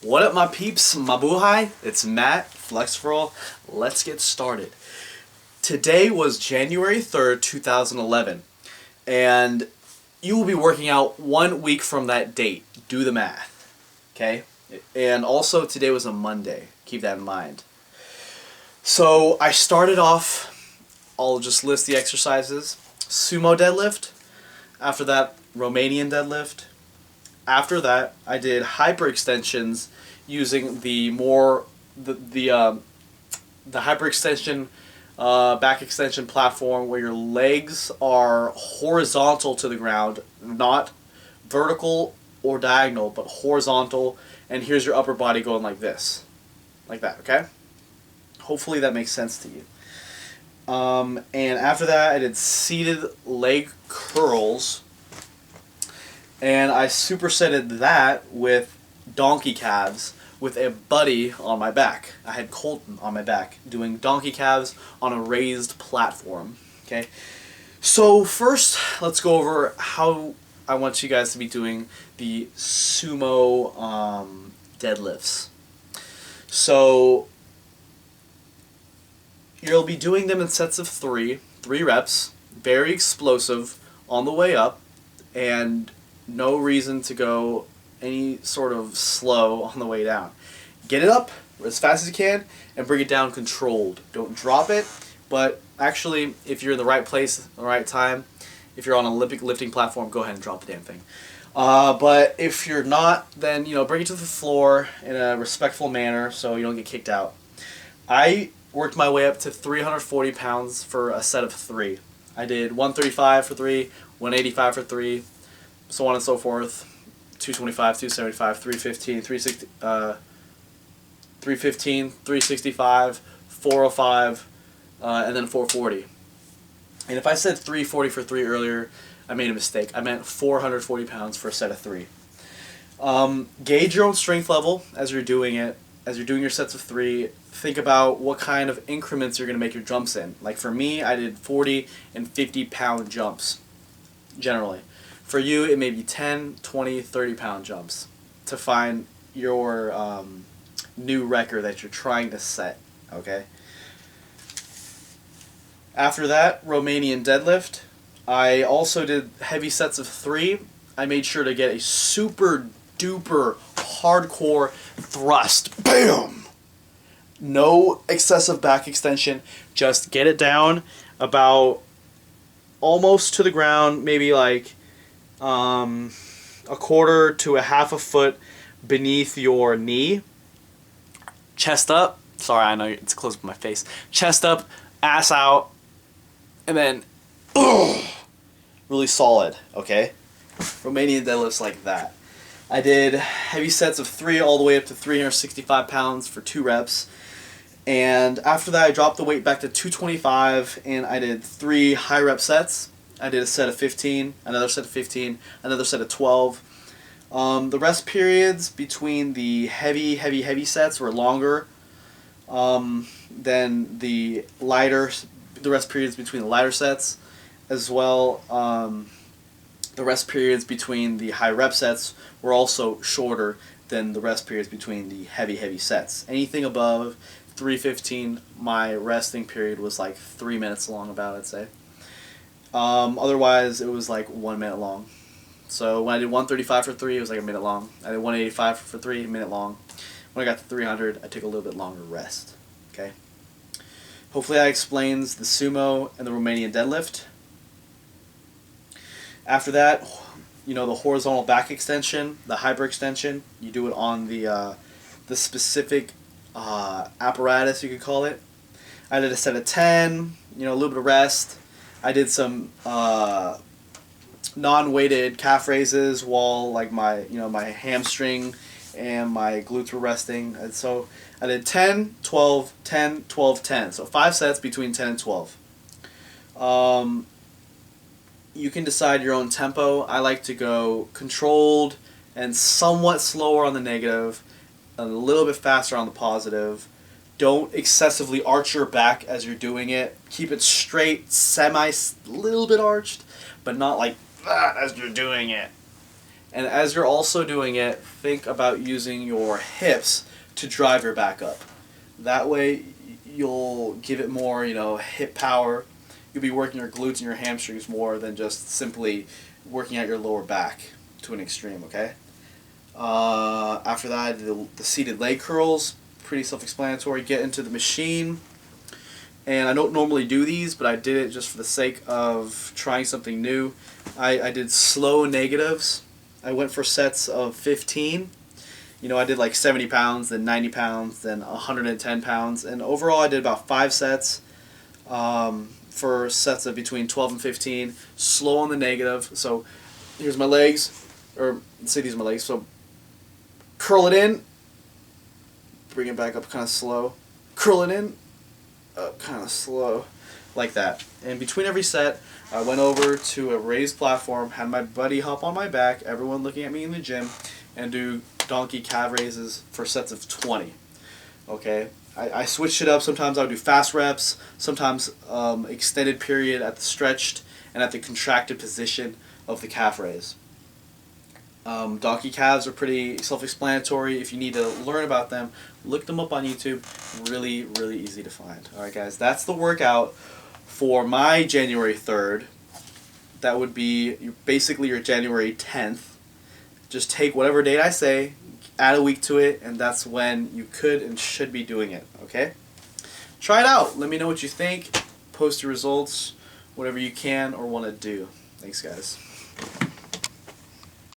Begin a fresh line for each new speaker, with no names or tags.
What up, my peeps? Mabuhay. It's Matt, Flexforall. Let's get started. Today was January 3rd, 2011, and you will be working out 1 week from that date. Do the math, okay? And also, today was a Monday. Keep that in mind. So, I started off, I'll just list the exercises. Sumo deadlift. After that, Romanian deadlift. After that, I did hyperextensions using the hyperextension back extension platform where your legs are horizontal to the ground, not vertical or diagonal, but horizontal, and here's your upper body going like this. Like that, okay? Hopefully that makes sense to you. And after that, I did seated leg curls, and I supersetted that with donkey calves with a buddy on my back. I had Colton on my back doing donkey calves on a raised platform. Okay, so first let's go over how I want you guys to be doing the sumo deadlifts. So you'll be doing them in sets of three reps, very explosive on the way up, and no reason to go any sort of slow on the way down. Get it up as fast as you can and bring it down controlled. Don't drop it, but actually, if you're in the right place, the right time, if you're on an Olympic lifting platform, go ahead and drop the damn thing. But if you're not, then bring it to the floor in a respectful manner so you don't get kicked out. I worked my way up to 340 pounds for a set of 3. I did 135 for 3, 185 for 3, so on and so forth, 225, 275, 315, 365, 405, and then 440. And if I said 340 for 3 earlier, I made a mistake. I meant 440 pounds for a set of 3. Gauge your own strength level as you're doing it. As you're doing your sets of 3, think about what kind of increments you're going to make your jumps in. Like for me, I did 40 and 50 pound jumps, generally. For you, it may be 10, 20, 30 pound jumps to find your new record that you're trying to set, okay? After that, Romanian deadlift. I also did heavy sets of 3. I made sure to get a super duper hardcore thrust. Bam! No excessive back extension. Just get it down about almost to the ground, maybe like a quarter to a half a foot beneath your knee. Chest up. Sorry, I know it's close to my face. Chest up, ass out, and then really solid, okay? Romanian deadlifts like that. I did heavy sets of 3 all the way up to 365 pounds for 2 reps. And after that, I dropped the weight back to 225, and I did 3 high rep sets. I did a set of 15, another set of 15, another set of 12. The rest periods between the heavy sets were longer than the rest periods between the lighter sets, as well. The rest periods between the high rep sets were also shorter than the rest periods between the heavy sets. Anything above 315, my resting period was like 3 minutes long, about, I'd say. Otherwise, it was like 1 minute long. So when I did 135 for 3, it was like a minute long. I did 185 for 3, a minute long. When I got to 300, I took a little bit longer rest. Okay. Hopefully that explains the sumo and the Romanian deadlift. After that, the horizontal back extension, the hyperextension, you do it on the specific apparatus, you could call it. I did a set of 10, a little bit of rest. I did some non-weighted calf raises while like my hamstring and my glutes were resting. And so I did 10, 12, 10, 12, 10. So 5 sets between 10 and 12. You can decide your own tempo. I like to go controlled and somewhat slower on the negative, a little bit faster on the positive. Don't excessively arch your back as you're doing it. Keep it straight, little bit arched, but not like that as you're doing it. And as you're also doing it, think about using your hips to drive your back up. That way you'll give it more, hip power. You'll be working your glutes and your hamstrings more than just simply working out your lower back to an extreme, okay? After that, the seated leg curls, pretty self-explanatory. Get into the machine. And I don't normally do these, but I did it just for the sake of trying something new. I did slow negatives. I went for sets of 15. I did like 70 pounds, then 90 pounds, then 110 pounds. And overall, I did about 5 sets for sets of between 12 and 15. Slow on the negative. So here's my legs, or let's say these are my legs. So curl it in, bring it back up kind of slow. Curl it in, up kind of slow, like that. And between every set, I went over to a raised platform, had my buddy hop on my back, everyone looking at me in the gym, and do donkey calf raises for sets of 20. Okay, I switched it up. Sometimes I would do fast reps, sometimes extended period at the stretched and at the contracted position of the calf raise. Donkey calves are pretty self-explanatory. If you need to learn about them, look them up on YouTube. Really, really easy to find. Alright guys, that's the workout for my January 3rd. That would be basically your January 10th. Just take whatever date I say, add a week to it, and that's when you could and should be doing it. Okay? Try it out. Let me know what you think. Post your results, whatever you can or want to do. Thanks guys.